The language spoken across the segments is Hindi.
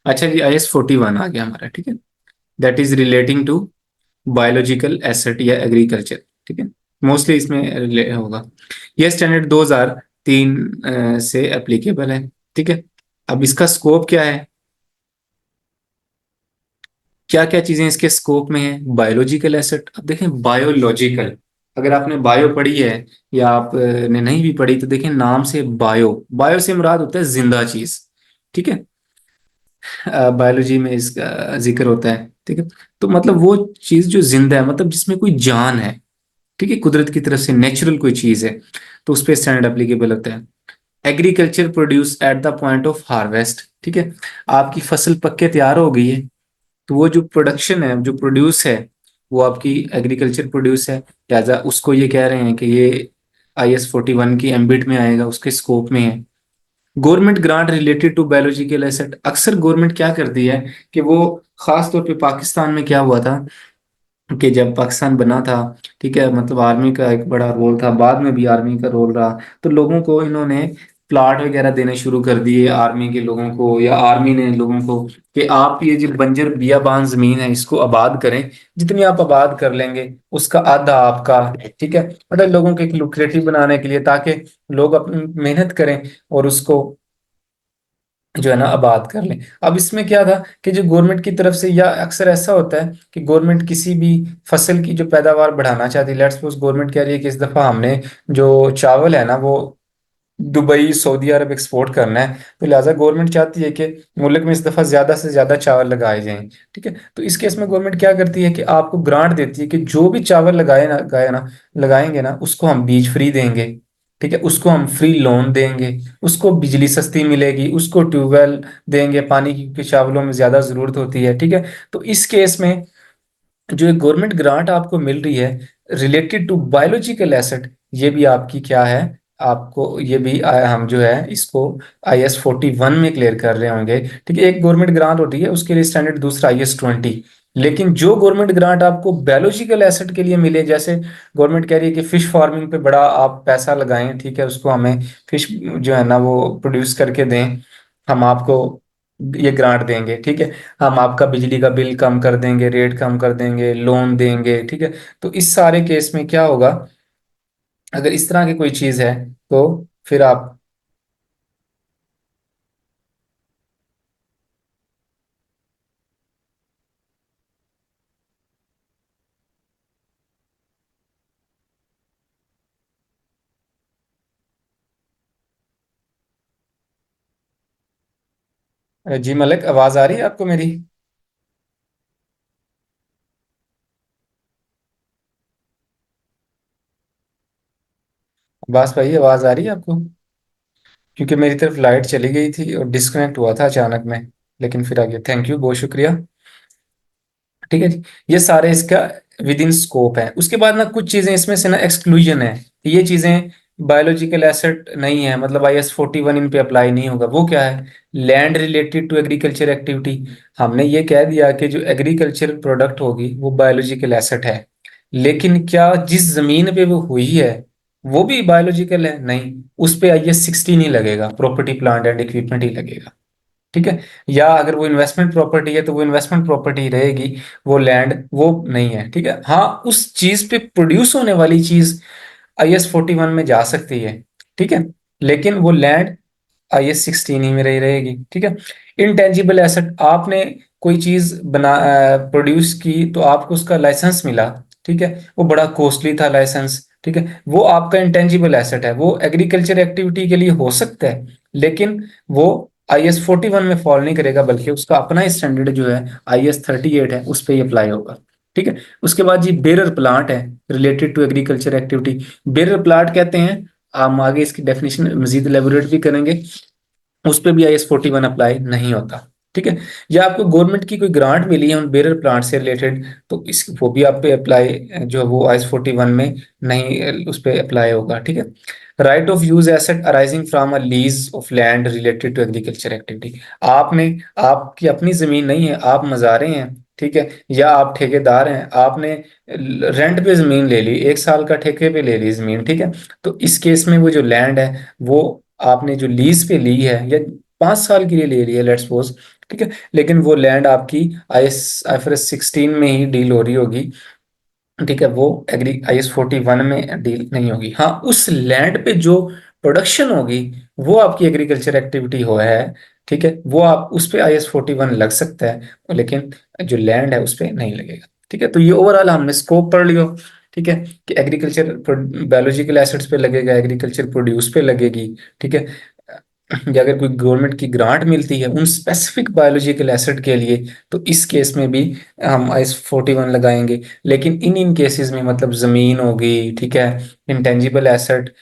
अच्छा जी, IS-41 आ गया हमारा, ठीक है। That is relating to biological asset या एग्रीकल्चर, ठीक है। मोस्टली इसमें होगा। यह स्टैंडर्ड 2003 से एप्लीकेबल है, ठीक है। अब इसका स्कोप क्या है, क्या क्या चीजें इसके स्कोप में है। बायोलॉजिकल एसेट, अब देखें बायोलॉजिकल, अगर आपने बायो पढ़ी है या आपने नहीं भी पढ़ी तो देखें नाम से बायो, बायो से मुराद होता है जिंदा चीज, ठीक है। बायोलॉजी में इसका जिक्र होता है, ठीक है। तो मतलब वो चीज जो जिंदा है, मतलब जिसमें कोई जान है, ठीक है, कुदरत की तरफ से नेचुरल कोई चीज है, तो उस पर स्टैंडर्ड एप्लीकेबल होता है। Agriculture produce at the point of harvest, ठीक है। आपकी फसल पक के तैयार हो गई है, तो वो जो प्रोडक्शन है, जो प्रोड्यूस है, वो आपकी एग्रीकल्चर प्रोड्यूस है, लिहाजा उसको ये कह रहे हैं कि ये IS-41 की एम्बिट में आएगा, उसके स्कोप में है। Government grant related to biological asset, अक्सर गवर्नमेंट क्या करती है कि वो, खास तौर पे पाकिस्तान में क्या हुआ था कि जब पाकिस्तान बना था, ठीक है, मतलब आर्मी का एक बड़ा रोल था, बाद में भी आर्मी का रोल रहा, तो लोगों को इन्होंने प्लाट वगैरह देने शुरू कर दिए, आर्मी के लोगों को या आर्मी ने लोगों को, कि आप ये जो बंजर बियाबान जमीन है इसको आबाद करें, जितनी आप आबाद कर लेंगे उसका आधा आपका है, ठीक है। मतलब लोगों को एक लुक्रेटिव बनाने के लिए, ताकि लोग अपनी मेहनत करें और उसको जो है ना आबाद कर लें। अब इसमें क्या था कि जो गवर्नमेंट की तरफ से, या अक्सर ऐसा होता है कि गवर्नमेंट किसी भी फसल की जो पैदावार बढ़ाना चाहती है, लेट्स सपोज गवर्नमेंट कह रही है कि इस दफा हमने जो चावल है ना वो दुबई सऊदी अरब एक्सपोर्ट करना है, तो लिहाजा गवर्नमेंट चाहती है कि मुल्क में इस दफा ज्यादा से ज्यादा चावल लगाए जाएं, ठीक है। तो इस केस में गवर्नमेंट क्या करती है कि आपको ग्रांट देती है कि जो भी चावल लगाएंगे ना उसको हम बीज फ्री देंगे, ठीक है, उसको हम फ्री लोन देंगे, उसको बिजली सस्ती मिलेगी, उसको ट्यूबवेल देंगे पानी की, क्योंकि चावलों में ज्यादा जरूरत होती है, ठीक है। तो इस केस में जो एक गवर्नमेंट ग्रांट आपको मिल रही है रिलेटेड टू बायोलॉजिकल एसेट, ये भी आपकी क्या है, आपको ये भी हम जो है इसको IS-41 में क्लियर कर रहे होंगे, ठीक है। एक गवर्नमेंट ग्रांट होती है उसके लिए स्टैंडर्ड दूसरा IS-20, लेकिन जो गवर्नमेंट ग्रांट आपको बायोलॉजिकल एसेट के लिए मिले, जैसे गवर्नमेंट कह रही है कि फिश फार्मिंग पे बड़ा आप पैसा लगाएं, ठीक है, उसको हमें फिश जो है ना वो प्रोड्यूस करके दें, हम आपको ये ग्रांट देंगे, ठीक है, हम आपका बिजली का बिल कम कर देंगे, रेट कम कर देंगे, लोन देंगे, ठीक है। तो इस सारे केस में क्या होगा, अगर इस तरह की कोई चीज है तो फिर आप, जी मलिक, आवाज आ रही है आपको मेरी? अब्बास भाई, आवाज आ रही है आपको? क्योंकि मेरी तरफ लाइट चली गई थी और डिस्कनेक्ट हुआ था अचानक में, लेकिन फिर आ गया। थैंक यू, बहुत शुक्रिया। ठीक है जी, ये सारे इसका विद इन स्कोप है। उसके बाद ना कुछ चीजें इसमें से ना एक्सक्लूजन है, ये चीजें बायोलॉजिकल एसेट नहीं है, मतलब IS-41 इन पे अप्लाई नहीं होगा। वो क्या है, land related to agriculture activity. हमने ये कह दिया कि जो एग्रीकल्चर प्रोडक्ट होगी वो बायोलॉजिकल एसेट है, लेकिन क्या जिस जमीन पे वो हुई है वो भी बायोलॉजिकल है? नहीं, उस पे IS-16 ही लगेगा, प्रॉपर्टी प्लांट एंड इक्विपमेंट ही लगेगा, ठीक है। या अगर वो इन्वेस्टमेंट प्रॉपर्टी है तो वो इन्वेस्टमेंट प्रॉपर्टी रहेगी, वो लैंड वो नहीं है, ठीक है। हाँ, उस चीज पे प्रोड्यूस होने वाली चीज IS-41 में जा सकती है, ठीक है, लेकिन वो लैंड IS-16 ही में रही रहेगी, ठीक है। इनटेंजिबल एसेट, आपने कोई चीज प्रोड्यूस की तो आपको उसका लाइसेंस मिला, ठीक है, वो बड़ा कॉस्टली था लाइसेंस, ठीक है, वो आपका इंटेंजिबल एसेट है, वो एग्रीकल्चर एक्टिविटी के लिए हो सकता है, लेकिन वो IS-41 में फॉल नहीं करेगा, बल्कि उसका अपना स्टैंडर्ड जो है IS-38 है, उस पर ही अप्लाई होगा, ठीक है। उसके बाद जी बेरर प्लांट है related to agriculture activity. Bearer plant कहते हैं, हम आगे इसकी डेफिनेशन मजीद एलेबोरेट भी करेंगे, उस पर भी IS-41 अप्लाई नहीं होता, ठीक है। या आपको गवर्नमेंट की कोई ग्रांट मिली है उन बेरर प्लांट से रिलेटेड, तो इस वो भी आप पे अप्लाई, जो है वो IS-41 में नहीं, उस पर अप्लाई होगा, ठीक है। Right of use asset arising from a lease of land related to agriculture activity. आपने, आपकी अपनी जमीन नहीं है, आप मजारे हैं, ठीक है, या आप ठेकेदार हैं, आपने रेंट पे जमीन ले ली, 1 साल का ठेके पे ले ली जमीन, ठीक है। तो इस केस में वो जो लैंड है वो आपने जो लीज पे ली है या 5 साल के लिए ले ली है लेट्स सपोज, ठीक है, लेकिन वो लैंड आपकी IFRS 16 में ही डील हो रही होगी। ठीक है, वो एग्री IS 41 में डील नहीं होगी। हाँ, उस लैंड पे जो प्रोडक्शन होगी वो आपकी एग्रीकल्चर एक्टिविटी हो है। ठीक है, वो आप उस पे IS 41 लग सकता है, लेकिन जो लैंड है उस पे नहीं लगेगा। ठीक है, तो ये ओवरऑल हमने स्कोप पढ़ लियो। ठीक है, कि एग्रीकल्चर बायोलॉजिकल एसेट्स पे लगेगा, एग्रीकल्चर प्रोड्यूस पे लगेगी। ठीक है, या अगर कोई गवर्नमेंट की ग्रांट मिलती है उन स्पेसिफिक बायोलॉजिकल एसेट के लिए, तो इस केस में भी हम IS 41 लगाएंगे। लेकिन इन इन केसेस में मतलब जमीन होगी, ठीक है, इंटेंजिबल एसेट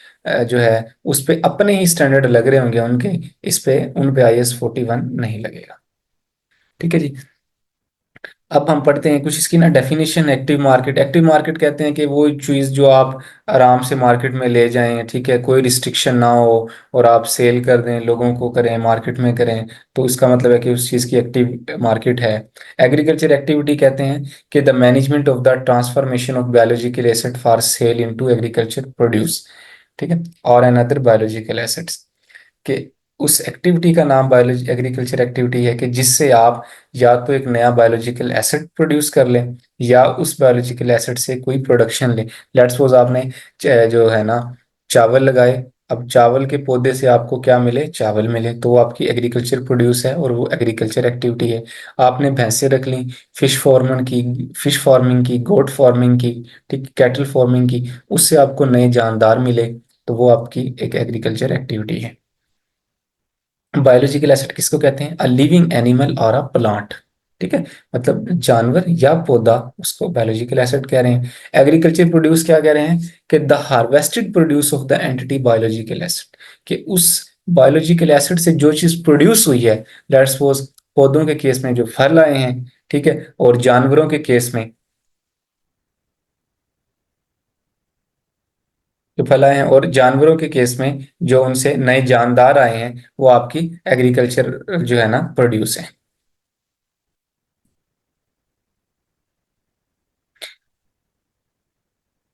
जो है उस पे अपने ही स्टैंडर्ड लग रहे होंगे उनके, इस पे उन पे IS 41 नहीं लगेगा। ठीक है जी। अब हम पढ़ते हैं कुछ इसकी ना definition. Active market, active market कहते हैं कि वो चीज़ जो आप आराम से मार्केट में ले जाएं, ठीक है, कोई रिस्ट्रिक्शन ना हो, और आप सेल कर दें, लोगों को करें, मार्केट में करें, तो इसका मतलब है कि उस चीज़ की एक्टिव मार्केट है। एग्रीकल्चर एक्टिविटी कहते हैं कि the management of the transformation of biological asset for sale into agriculture produce. ठीक है, और अनदर बायोलॉजिकल एसेट्स, कि उस एक्टिविटी का नाम बायोलॉजी एग्रीकल्चर एक्टिविटी है कि जिससे आप या तो एक नया बायोलॉजिकल एसेट प्रोड्यूस कर लें, या उस बायोलॉजिकल एसेट से कोई प्रोडक्शन लें। लेट्स सपोज आपने जो है ना चावल लगाए, अब चावल के पौधे से आपको क्या मिले, चावल मिले, तो वो आपकी एग्रीकल्चर प्रोड्यूस है और वो एग्रीकल्चर एक्टिविटी है। आपने भैंसें रख ली, फिश फार्मिंग की, गोट फार्मिंग की, ठीक, कैटल फार्मिंग की, उससे आपको नए जानदार मिले, तो वो आपकी एक एग्रीकल्चर एक्टिविटी है। बायोलॉजिकल एसेट किसको कहते हैं? अ लिविंग एनिमल और अ प्लांट। ठीक है, मतलब जानवर या पौधा, उसको बायोलॉजिकल एसेट कह रहे हैं। एग्रीकल्चर प्रोड्यूस क्या कह रहे हैं? कि the harvested produce of the entity biological asset, कि उस बायोलॉजिकल एसेट से जो चीज प्रोड्यूस हुई है, लेट्स सपोज पौधों के केस में जो फल आए हैं, ठीक है, और जानवरों के केस में जो फल आए हैं, और जानवरों के केस में जो उनसे नए जानदार आए हैं, वो आपकी एग्रीकल्चर जो है ना प्रोड्यूस है।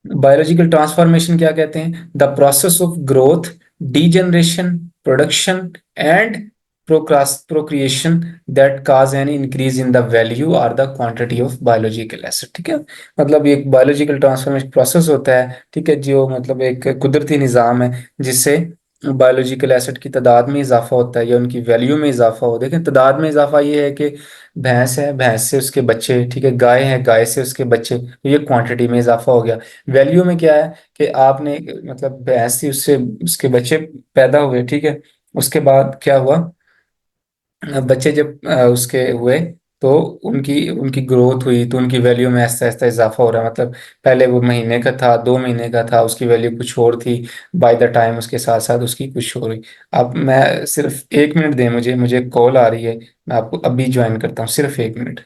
बायोलॉजिकल ट्रांसफॉर्मेशन क्या कहते हैं? The process of growth, degeneration, production and procreation that cause an increase in the value or the quantity of biological asset. ठीक है, मतलब ये एक बायोलॉजिकल ट्रांसफॉर्मेशन प्रोसेस होता है, ठीक है, जो मतलब एक कुदरती निज़ाम है जिससे बायोलॉजिकल एसिड की तादाद में इजाफा होता है या उनकी वैल्यू में इजाफा हो। देखें, तादाद में इजाफा ये है कि भैंस है, भैंस से उसके बच्चे, ठीक है, गाय है, गाय से उसके बच्चे, तो ये क्वांटिटी में इजाफा हो गया। वैल्यू में क्या है कि आपने मतलब भैंस थी, उससे उसके बच्चे पैदा हुए, ठीक है, उसके बाद क्या हुआ, बच्चे जब उसके हुए, तो उनकी उनकी ग्रोथ हुई, तो उनकी वैल्यू में ऐसा ऐसा इजाफा हो रहा है। मतलब पहले वो महीने का था, 2 महीने का था, उसकी वैल्यू कुछ और थी, बाय द टाइम उसके साथ साथ उसकी कुछ और हुई। अब मैं सिर्फ 1 मिनट दें मुझे, मुझे कॉल आ रही है, मैं आपको अभी ज्वाइन करता हूँ, सिर्फ 1 मिनट।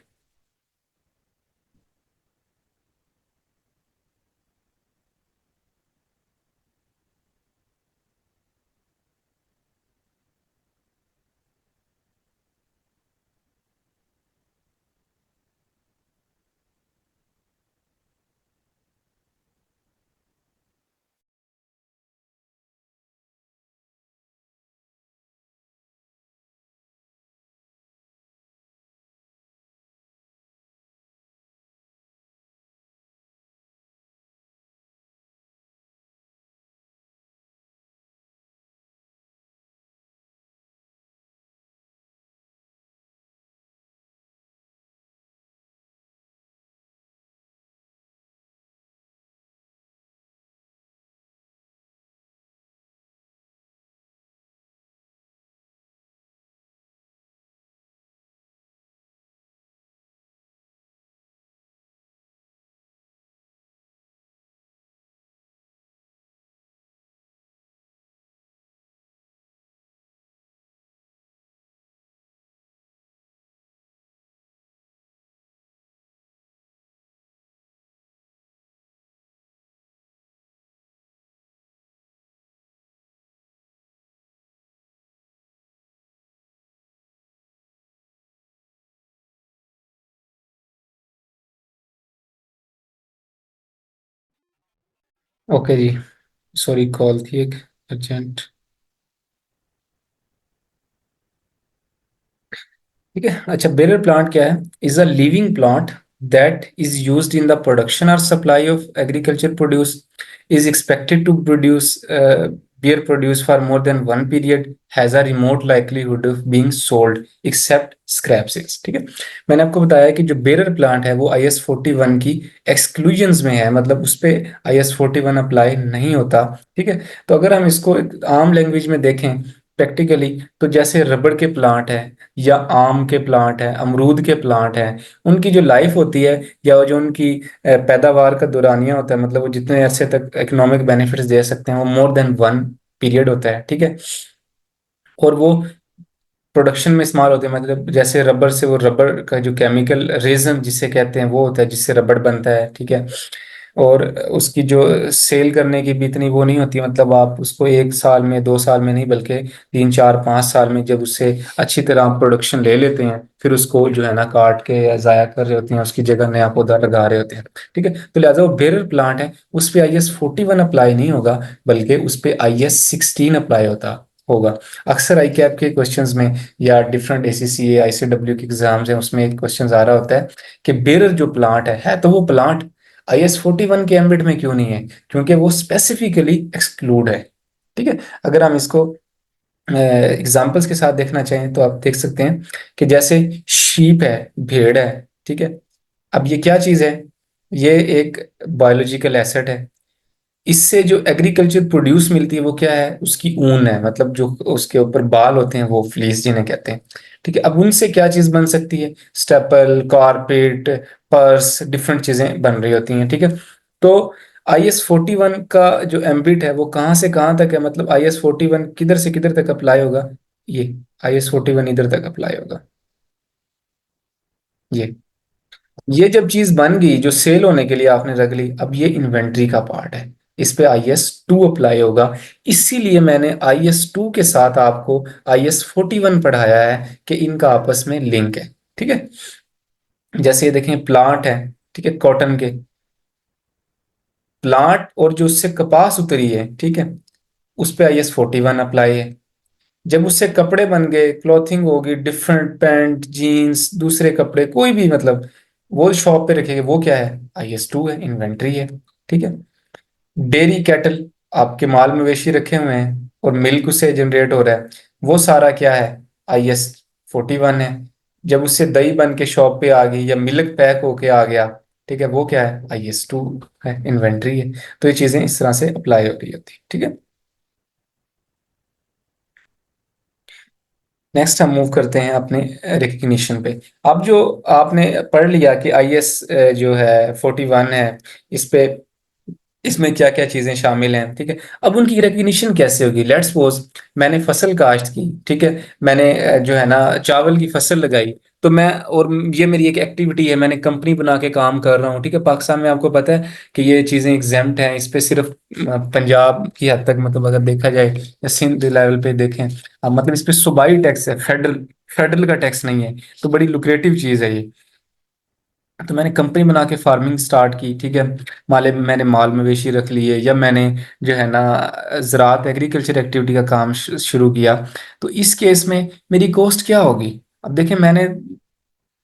ओके जी, सॉरी, कॉल थी एक अर्जेंट। ठीक है। अच्छा, बेरर प्लांट क्या है? Is a living plant that is used in the production or supply of agriculture produce, is expected to produce beer produce for more than one period, has a remote likelihood of being sold except scrap sales। ठीक है। मैंने आपको बताया कि जो बेरर प्लांट है वो IS 41 की एक्सक्लूजन्स में है, मतलब उस पे IS 41 अप्लाई नहीं होता। ठीक है। तो अगर हम इसको एक आम लैंग्वेज में देखें प्रैक्टिकली, तो जैसे रबड़ के प्लांट है, या आम के प्लांट है, अमरूद के प्लांट है, उनकी जो लाइफ होती है, या वो जो उनकी पैदावार का दौरानिया होता है, मतलब वो जितने अरसे तक इकोनॉमिक बेनिफिट्स दे सकते हैं, वो मोर देन वन पीरियड होता है। ठीक है। और वो प्रोडक्शन में इस्तेमाल होते हैं, मतलब जैसे रबर से, वो रबर का जो केमिकल रेजन जिसे कहते हैं वो होता है जिससे रबर बनता है। ठीक है। और उसकी जो सेल करने की भी इतनी वो नहीं होती, मतलब आप उसको 1 साल में, 2 साल में नहीं, बल्कि 3 4 5 साल में जब उससे अच्छी तरह आप प्रोडक्शन ले लेते हैं, फिर उसको जो है ना काट के या जाया कर रहे होते हैं, उसकी जगह नया पौधा लगा रहे होते हैं। ठीक है। तो लिहाजा वो बेरर प्लांट है, उस पर IS 41 अप्लाई नहीं होगा, बल्कि उस पर IS 16 अप्लाई होता होगा। अक्सर आई कैप के क्वेश्चंस में, या डिफरेंट ACCA ICW के एग्जाम्स हैं, उसमें एक क्वेश्चन आ रहा होता है कि बेरर जो प्लांट है तो वो प्लांट IS 41 के एम्बिट में क्यों नहीं है, क्योंकि वो स्पेसिफिकली एक्सक्लूड है। ठीक है। अगर हम इसको एग्जाम्पल्स के साथ देखना चाहें तो आप देख सकते हैं कि जैसे शीप है, भेड़ है। ठीक है। अब ये क्या चीज है? ये एक बायोलॉजिकल एसेट है। इससे जो एग्रीकल्चर प्रोड्यूस मिलती है वो क्या है? उसकी ऊन है, मतलब जो उसके ऊपर बाल होते हैं वो फ्लीस जिन्हें कहते हैं। ठीक है। अब उनसे क्या चीज बन सकती है? स्टेपल, कारपेट, पर्स, डिफरेंट चीजें बन रही होती हैं। ठीक है। तो IS 41 का जो एम्बिट है वो कहाँ से कहाँ तक है, मतलब IS 41 किधर से किधर तक अप्लाई होगा? ये IS 41 इधर तक अप्लाई होगा। ये जब चीज बन गई, जो सेल होने के लिए आपने रख ली, अब ये इन्वेंट्री का पार्ट है, इस पे IS 2 अप्लाई होगा। इसीलिए मैंने IS 2 के साथ आपको IS 41 पढ़ाया है कि इनका आपस में लिंक है। ठीक है। जैसे ये देखें, प्लांट है, ठीक है, कॉटन के प्लांट, और जो उससे कपास उतरी है, ठीक है, उस पे IS 41 अप्लाई है। जब उससे कपड़े बन गए, क्लॉथिंग होगी, डिफरेंट पैंट, जीन्स, दूसरे कपड़े, कोई भी, मतलब वो शॉप पे रखेंगे, वो क्या है? IS 2 है, इन्वेंट्री है। ठीक है। डेयरी कैटल, आपके माल मवेशी रखे हुए हैं और मिल्क उससे जनरेट हो रहा है, वो सारा क्या है? IS 41 है। जब उससे दही बन के शॉप पे आ गई, या मिल्क पैक होके आ गया, ठीक है, वो क्या है? IS 2 है, इन्वेंट्री है। तो ये चीजें इस तरह से अप्लाई हो रही होती है। ठीक है। नेक्स्ट हम मूव करते हैं अपने रिकग्निशन पे। अब जो आपने पढ़ लिया कि IS जो है 41 है, इस पे, इसमें क्या क्या चीजें शामिल हैं। ठीक है। अब उनकी रिकग्निशन कैसे होगी? लेट्स सपोज मैंने फसल काश्त की, ठीक है, मैंने जो है ना चावल की फसल लगाई, तो मैं, और ये मेरी एक एक्टिविटी है, मैंने कंपनी बना के काम कर रहा हूँ। ठीक है। पाकिस्तान में आपको पता है कि ये चीजें एग्जेम्प्ट हैं, इस पे सिर्फ पंजाब की हद तक, मतलब अगर देखा जाए या सिंध लेवल पे देखें, मतलब इस पे सूबाई टैक्स है, फेडरल फेडरल का टैक्स नहीं है। तो बड़ी लुक्रेटिव चीज है ये। तो मैंने कंपनी बना के फार्मिंग स्टार्ट की। ठीक है। मैंने माल मवेशी रख लिए, या मैंने जो है ना ज़रात एग्रीकल्चर एक्टिविटी का काम शुरू किया। तो इस केस में मेरी कॉस्ट क्या होगी? अब देखिए, मैंने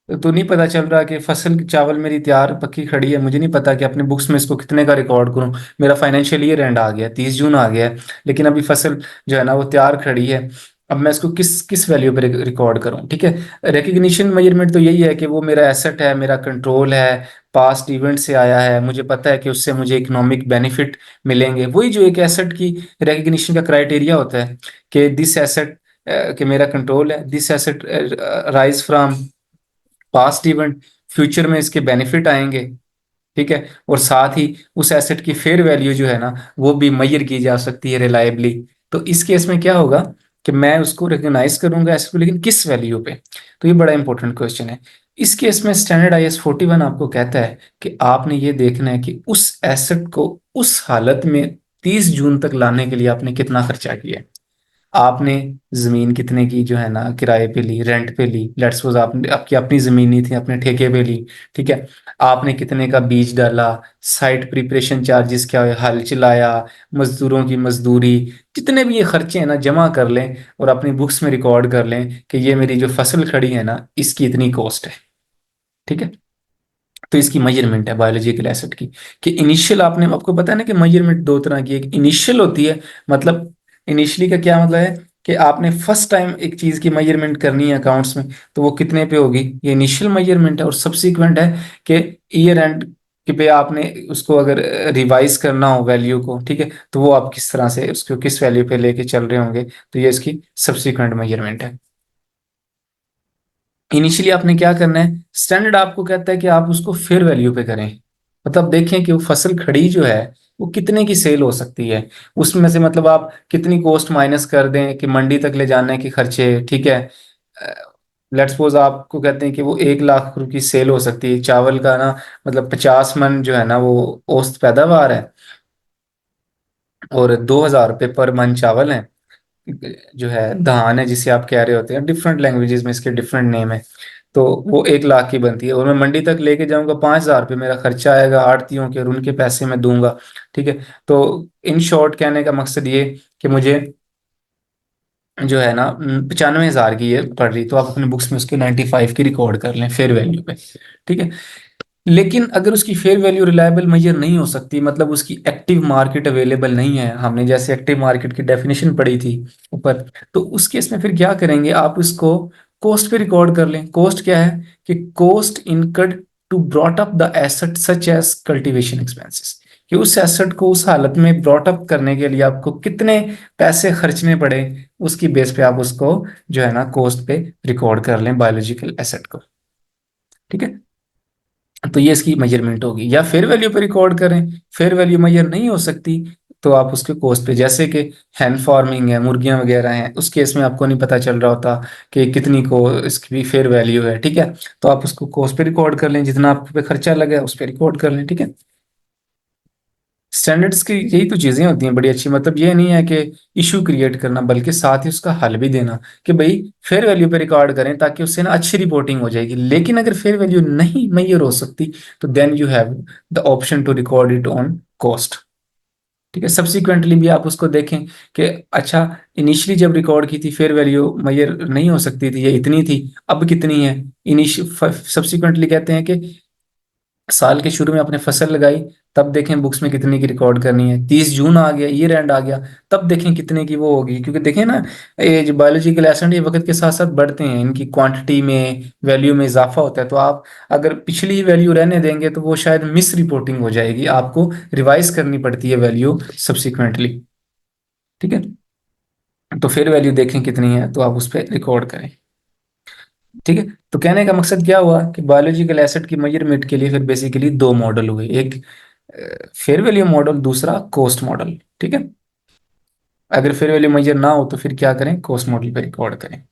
तो नहीं पता चल रहा कि फसल चावल मेरी तैयार पक्की खड़ी है, मुझे नहीं पता कि अपने बुक्स में इसको कितने का रिकॉर्ड करूं। मेरा फाइनेंशियल ईयर एंड आ गया, 30 जून आ गया है, लेकिन अभी फसल जो है ना वो तैयार खड़ी है। अब मैं इसको किस किस वैल्यू पे रिकॉर्ड करूं? ठीक है। रिकग्निशन मेजरमेंट तो यही है कि वो मेरा एसेट है, मेरा कंट्रोल है, पास्ट इवेंट से आया है, मुझे पता है कि उससे मुझे इकोनॉमिक बेनिफिट मिलेंगे। वही जो एक एसेट की रिकग्निशन का क्राइटेरिया होता है कि दिस एसेट, कि मेरा कंट्रोल है, this asset rise from past event, future में इसके बेनिफिट आएंगे। ठीक है। और साथ ही उस एसेट की फेयर वैल्यू जो है ना वो भी मैयर की जा सकती है रिलायबली। तो इस केस में क्या होगा कि मैं उसको रिकॉग्नाइज करूंगा एसेट को, लेकिन किस वैल्यू पे? तो ये बड़ा इंपॉर्टेंट क्वेश्चन है। इस केस में स्टैंडर्ड IS 41 आपको कहता है कि आपने ये देखना है कि उस एसेट को उस हालत में 30 जून तक लाने के लिए आपने कितना खर्चा किया है। आपने जमीन कितने की जो है ना किराए पे ली, रेंट पे ली, लेट्स सपोज आपने आपकी अपनी जमीन नहीं थी, अपने ठेके पे ली, ठीक है। आपने कितने का बीज डाला, साइट प्रिपरेशन चार्जेस क्या हुए, हल चलाया, मजदूरों की मजदूरी, जितने भी ये खर्चे हैं ना जमा कर लें और अपनी बुक्स में रिकॉर्ड कर लें कि ये मेरी जो फसल खड़ी है ना इसकी इतनी कॉस्ट है, ठीक है। तो इसकी मेजरमेंट है बायोलॉजिकल एसेट की। कि इनिशियल, आपने आपको पता है ना कि मेजरमेंट दो तरह की है, एक इनिशियल होती है, मतलब इनिशियली का क्या मतलब है कि आपने फर्स्ट टाइम एक चीज की मेजरमेंट करनी है अकाउंट्स में, तो वो कितने पे होगी, ये इनिशियल मेजरमेंट है। और सब्सिक्वेंट है कि ईयर एंड के पे आपने उसको अगर रिवाइज करना हो वैल्यू को, ठीक है, तो वो आप किस तरह से उसको किस वैल्यू पे लेके चल रहे होंगे, तो ये इसकी सब्सिक्वेंट मेजरमेंट है। इनिशियली आपने क्या करना है, स्टैंडर्ड आपको कहता है कि आप उसको फेयर वैल्यू पे करें, मतलब देखें कि वो फसल खड़ी जो है वो कितने की सेल हो सकती है, उसमें से मतलब आप कितनी कॉस्ट माइनस कर दें कि मंडी तक ले जाने के खर्चे, ठीक है। लेट्स सपोज आपको कहते हैं कि वो 1 लाख रुपए की सेल हो सकती है चावल का ना, मतलब 50 मन जो है ना वो औसत पैदावार है, और 2,000 रुपये पर मन चावल है, जो है धान है जिसे आप कह रहे होते हैं, डिफरेंट लैंग्वेजेस में इसके डिफरेंट नेम है। तो वो 1 लाख की बनती है और मैं मंडी तक लेके जाऊंगा, 5,000 रुपये मेरा खर्चा आएगा आड़तियों के, और उनके पैसे मैं दूंगा, ठीक है। तो इन शॉर्ट कहने का मकसद ये कि मुझे जो है ना 95,000 की ये पड़ रही, तो आप अपने बुक्स में उसके 95 की रिकॉर्ड कर लें फेयर वैल्यू पे, ठीक है। लेकिन अगर उसकी फेयर वैल्यू रिलायबल मेजर नहीं हो सकती, मतलब उसकी एक्टिव मार्केट अवेलेबल नहीं है, हमने जैसे एक्टिव मार्केट की डेफिनेशन पढ़ी थी ऊपर, तो उस केस में फिर क्या करेंगे, आप इसको कॉस्ट पे रिकॉर्ड कर लें। कॉस्ट क्या है कि cost incurred to brought up the asset such as cultivation expenses, कि उस एसेट को उस हालत में ब्रॉट अप करने के लिए आपको कितने पैसे खर्चने पड़े, उसकी बेस पे आप उसको जो है ना कॉस्ट पे रिकॉर्ड कर लें बायोलॉजिकल एसेट को, ठीक है। तो ये इसकी मेजरमेंट होगी। या फेयर वैल्यू पे रिकॉर्ड करें, फेयर वैल्यू मेजर नहीं हो सकती, तो आप उसके कॉस्ट पे, जैसे कि हैन फार्मिंग है, मुर्गियां वगैरह हैं, उस केस में आपको नहीं पता चल रहा होता कि कितनी को इसकी भी फेयर वैल्यू है, ठीक है। तो आप उसको कॉस्ट पे रिकॉर्ड कर लें, जितना आप पे खर्चा लगा उस पर रिकॉर्ड कर लें, ठीक है। स्टैंडर्ड्स की यही तो चीजें होती हैं बड़ी अच्छी, मतलब ये नहीं है कि इशू क्रिएट करना, बल्कि साथ ही उसका हल भी देना कि भाई फेयर वैल्यू पे रिकॉर्ड करें, ताकि उससे ना अच्छी रिपोर्टिंग हो जाएगी। लेकिन अगर फेयर वैल्यू नहीं मेजर हो सकती, तो then you have the option to record it on cost, ठीक है। सब्सिक्वेंटली भी आप उसको देखें कि अच्छा, इनिशियली जब रिकॉर्ड की थी फेयर वैल्यू मेजर नहीं हो सकती थी, ये इतनी थी, अब कितनी है। इनिशियल सब्सिक्वेंटली कहते हैं कि साल के शुरू में आपने फसल लगाई, तब देखें बुक्स में कितने की रिकॉर्ड करनी है, 30 जून आ गया, ईयर एंड आ गया, तब देखें कितने की वो होगी। क्योंकि देखें ना, ये जो बायोलॉजिकल एसेट ये वक्त के साथ साथ बढ़ते हैं, इनकी क्वांटिटी में वैल्यू में इजाफा होता है, तो आप अगर पिछली वैल्यू रहने देंगे तो वो शायद मिस रिपोर्टिंग हो जाएगी, आपको रिवाइज करनी पड़ती है वैल्यू सब्सिक्वेंटली, ठीक है। तो फिर वैल्यू देखें कितनी है तो आप उस पर रिकॉर्ड करें, ठीक है। तो कहने का मकसद क्या हुआ कि बायोलॉजिकल एसेट की मेजरमेंट के लिए फिर बेसिकली दो मॉडल हुए, एक फेयर वैल्यू मॉडल, दूसरा कॉस्ट मॉडल, ठीक है। अगर फेयर वैल्यू मेजर ना हो तो फिर क्या करें, कॉस्ट मॉडल पे रिकॉर्ड करें।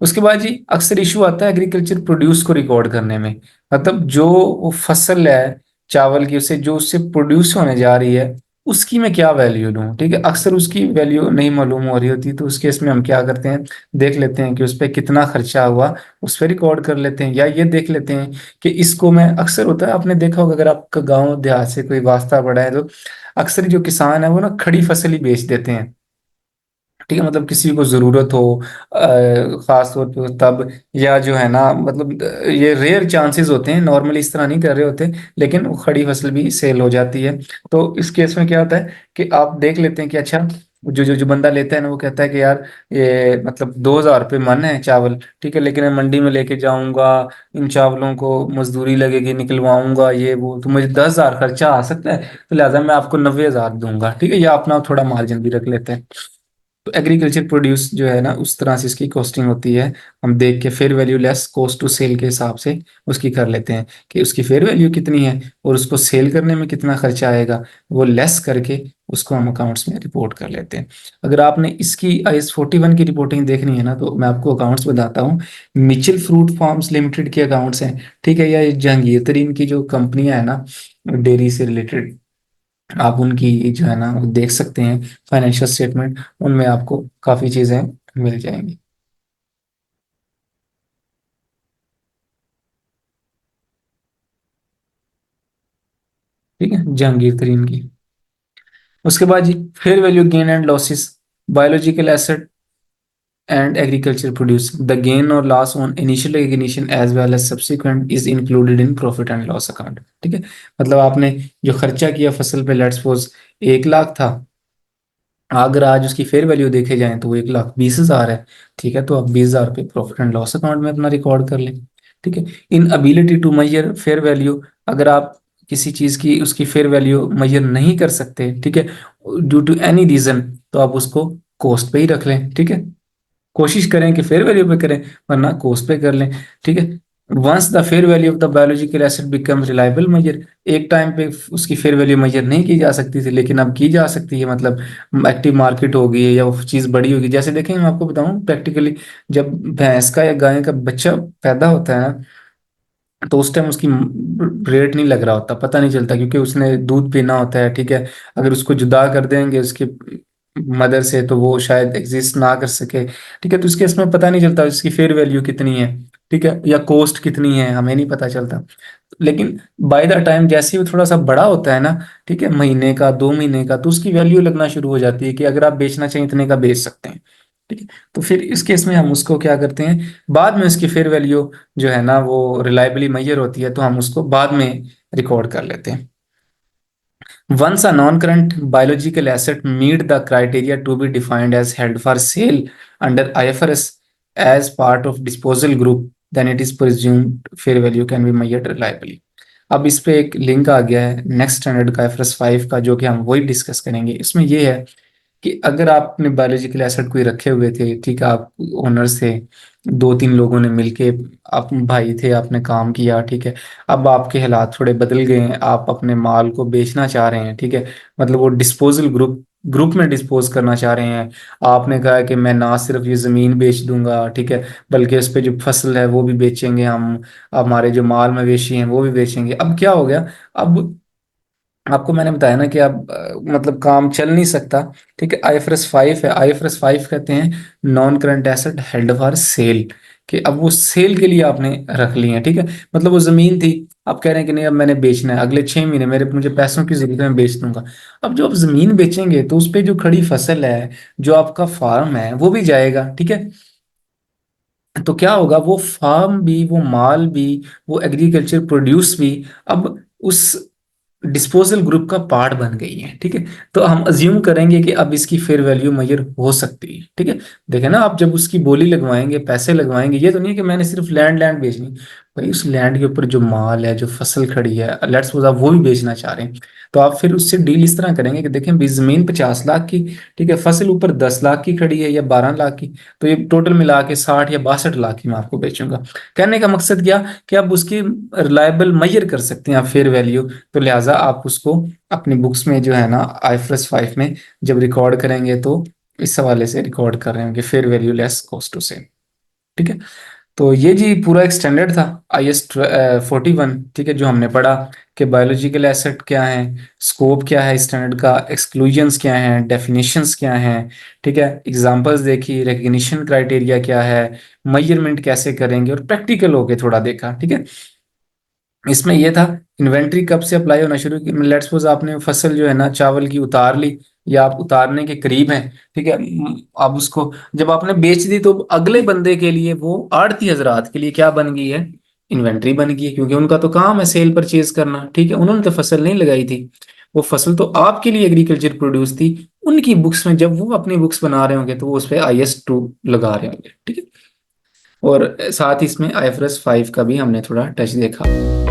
उसके बाद जी अक्सर इशू आता है एग्रीकल्चर प्रोड्यूस को रिकॉर्ड करने में, मतलब जो वो फसल है चावल की, उससे जो उससे प्रोड्यूस होने जा रही है उसकी मैं क्या वैल्यू दूं, ठीक है। अक्सर उसकी वैल्यू नहीं मालूम हो रही होती, तो उस केस में हम क्या करते हैं, देख लेते हैं कि उस पर कितना खर्चा हुआ, उस पर रिकॉर्ड कर लेते हैं। या ये देख लेते हैं कि इसको मैं, अक्सर होता है आपने देखा होगा अगर आपका गाँव देहात से कोई वास्ता पड़ा है, तो अक्सर जो किसान है वो ना खड़ी फसल ही बेच देते हैं, ठीक है। मतलब किसी को जरूरत हो खास तौर पे तब, या जो है ना मतलब ये रेयर चांसेस होते हैं, नॉर्मली इस तरह नहीं कर रहे होते, लेकिन वो खड़ी फसल भी सेल हो जाती है। तो इस केस में क्या होता है कि आप देख लेते हैं कि अच्छा, जो बंदा लेता है ना वो कहता है कि यार ये मतलब 2,000 रुपये मन है चावल, ठीक है, लेकिन मैं मंडी में लेके जाऊंगा, इन चावलों को मजदूरी लगेगी, निकलवाऊंगा, ये वो, तो मुझे 10,000 खर्चा आ सकता है, तो लिहाजा मैं आपको 90,000 दूंगा, ठीक है। या अपना थोड़ा मार्जिन भी रख लेते हैं। तो एग्रीकल्चर प्रोड्यूस जो है ना उस तरह से इसकी कॉस्टिंग होती है, हम देख के fair value less cost to sell के हिसाब से उसकी कर लेते हैं कि उसकी फेयर वैल्यू कितनी है और उसको सेल करने में कितना खर्चा आएगा, वो लेस करके उसको हम अकाउंट्स में रिपोर्ट कर लेते हैं। अगर आपने इसकी IS 41 की रिपोर्टिंग देखनी है ना, तो मैं आपको अकाउंट्स बताता हूँ। मिचेल फ्रूट फार्म्स लिमिटेड के अकाउंट्स हैं, ठीक है, या ये जहांगीर तरीन की जो कंपनियां है ना डेयरी से रिलेटेड, आप उनकी जो है ना वो देख सकते हैं फाइनेंशियल स्टेटमेंट, उनमें आपको काफ़ी चीज़ें मिल जाएंगी। ठीक है, जहांगीर तरीन की। उसके बाद जी fair value gain and losses, biological asset and agriculture produce, the gain or loss on initial recognition as well as subsequent is included in profit and loss account। ठीक है, मतलब आपने जो खर्चा किया फसल पे, लेट्स सपोज 1 लाख था, अगर आज उसकी फेयर वैल्यू देखे जाए तो वो 1,20,000 है। ठीक है, तो आप 20,000 रुपये प्रॉफिट एंड लॉस अकाउंट में अपना रिकॉर्ड कर लें। ठीक है, inability to measure fair value, अगर आप किसी चीज की उसकी फेयर वैल्यू मेजर नहीं कर सकते, ठीक है, ड्यू टू एनी रीजन, तो आप उसको कॉस्ट पे ही रख लें। ठीक है, कोशिश करें कि फेयर वैल्यू पे करें, वरना कॉस्ट पे कर लें। ठीक है, once the fair value of the biological asset become reliable measure, एक टाइम पे उसकी फेयर वैल्यू मेजर नहीं की जा सकती थी, लेकिन अब की जा सकती है। मतलब एक्टिव मार्केट होगी या वो चीज़ बड़ी होगी। जैसे देखें, मैं आपको बताऊं प्रैक्टिकली, जब भैंस का या गाय का बच्चा पैदा होता है ना, तो उस टाइम उसकी रेट नहीं लग रहा होता, पता नहीं चलता, क्योंकि उसने दूध पीना होता है। ठीक है, अगर उसको जुदा कर देंगे उसके मदर से तो वो शायद एग्जिस्ट ना कर सके। ठीक है, तो उसके इसमें पता नहीं चलता उसकी फेयर वैल्यू कितनी है। ठीक है, या कॉस्ट कितनी है, हमें नहीं पता चलता। लेकिन बाय द टाइम जैसे ही वो थोड़ा सा बड़ा होता है ना, ठीक है, महीने का 2 महीने का, तो उसकी वैल्यू लगना शुरू हो जाती है कि अगर आप बेचना चाहें इतने का बेच सकते हैं। ठीक है, तो फिर इस केस में हम उसको क्या करते हैं, बाद में उसकी फेयर वैल्यू जो है ना वो रिलायबली मेजर होती है, तो हम उसको बाद में रिकॉर्ड कर लेते हैं। Once a non-current biological asset meet the criteria to be defined as held for sale under IFRS as part of disposal group, then it is presumed fair value can be measured reliably। अब इस पे एक लिंक आ गया है नेक्स्ट स्टैंडर्ड का IFRS 5 का, जो कि हम वही डिस्कस करेंगे। इसमें ये है कि अगर आपने बायोलॉजिकल एसेट कोई रखे हुए थे, ठीक है, आप ओनर्स थे, 2-3 लोगों ने मिलके, आप भाई थे, आपने काम किया, ठीक है, अब आपके हालात थोड़े बदल गए हैं, आप अपने माल को बेचना चाह रहे हैं। ठीक है, मतलब वो डिस्पोजल ग्रुप ग्रुप में डिस्पोज करना चाह रहे हैं। आपने कहा कि मैं ना सिर्फ ये ज़मीन बेच दूंगा, ठीक है, बल्कि उस पे जो फसल है वो भी बेचेंगे हम, हमारे जो माल मवेशी हैं वो भी बेचेंगे। अब क्या हो गया, अब आपको मैंने बताया ना कि अब मतलब काम चल नहीं सकता। ठीक है, IFRS 5 है, IFRS 5 कहते हैं non current asset held for sale, कि अब वो सेल के लिए आपने रख ली है। ठीक है, मतलब वो जमीन थी, आप कह रहे हैं कि नहीं अब मैंने बेचना है, अगले 6 महीने मेरे मुझे पैसों की जरूरत है, मैं बेच दूंगा। अब जो आप जमीन बेचेंगे तो उस पे जो खड़ी फसल है, जो आपका फार्म है, वो भी जाएगा। ठीक है, तो क्या होगा, वो फार्म भी, वो माल भी, वो एग्रीकल्चर प्रोड्यूस भी अब उस डिस्पोजल ग्रुप का पार्ट बन गई है। ठीक है, तो हम अज्यूम करेंगे कि अब इसकी फेयर वैल्यू मेजर हो सकती है। ठीक है, देखे ना, आप जब उसकी बोली लगवाएंगे, पैसे लगवाएंगे, ये तो नहीं है कि मैंने सिर्फ लैंड लैंड बेचनी। भाई उस लैंड के ऊपर जो माल है, जो फसल खड़ी है, लेट्स सपोज आप वो भी बेचना चाह रहे हैं, तो आप फिर उससे डील इस तरह करेंगे कि देखें भाई जमीन 50 लाख की, ठीक है, फसल ऊपर 10 लाख की खड़ी है या 12 लाख की, तो ये टोटल मिला के 60 या 62 लाख की मैं आपको बेचूंगा। कहने का मकसद क्या, कि आप उसकी रिलायबल मेजर कर सकते हैं आप फेयर वैल्यू, तो लिहाजा आप उसको अपनी बुक्स में जो है ना IFRS 5 में जब रिकॉर्ड करेंगे तो इस हवाले से रिकॉर्ड कर रहे होंगे fair value less cost to sell. ठीक है, तो ये जी पूरा एक स्टैंडर्ड था IS 41। ठीक है, जो हमने पढ़ा कि बायोलॉजिकल एसेट क्या है, स्कोप क्या है स्टैंडर्ड का, एक्सक्लूजन्स क्या हैं, डेफिनेशंस क्या हैं। ठीक है, एग्जांपल्स देखी, रिकग्निशन क्राइटेरिया क्या है, मेजरमेंट कैसे करेंगे, और प्रैक्टिकल होके थोड़ा देखा। ठीक है, इसमें यह था इन्वेंट्री कब से अप्लाई होना शुरू की, लेट्स सपोज आपने फसल जो है ना चावल की उतार ली, या आप उतारने के करीब हैं। ठीक है, अब उसको जब आपने बेच दी, तो अगले बंदे के लिए वो आड़ती हजरात के लिए क्या बन गई है, इन्वेंट्री बन गई है, क्योंकि उनका तो काम है सेल परचेज करना। ठीक है, उन्होंने तो फसल नहीं लगाई थी, वो फसल तो आपके लिए एग्रीकल्चर प्रोड्यूस थी। उनकी बुक्स में जब वो अपनी बुक्स बना रहे होंगे तो वो उस पर IS 2 लगा रहे होंगे। ठीक है, और साथ ही इसमें IFRS 5 का भी हमने थोड़ा टच देखा।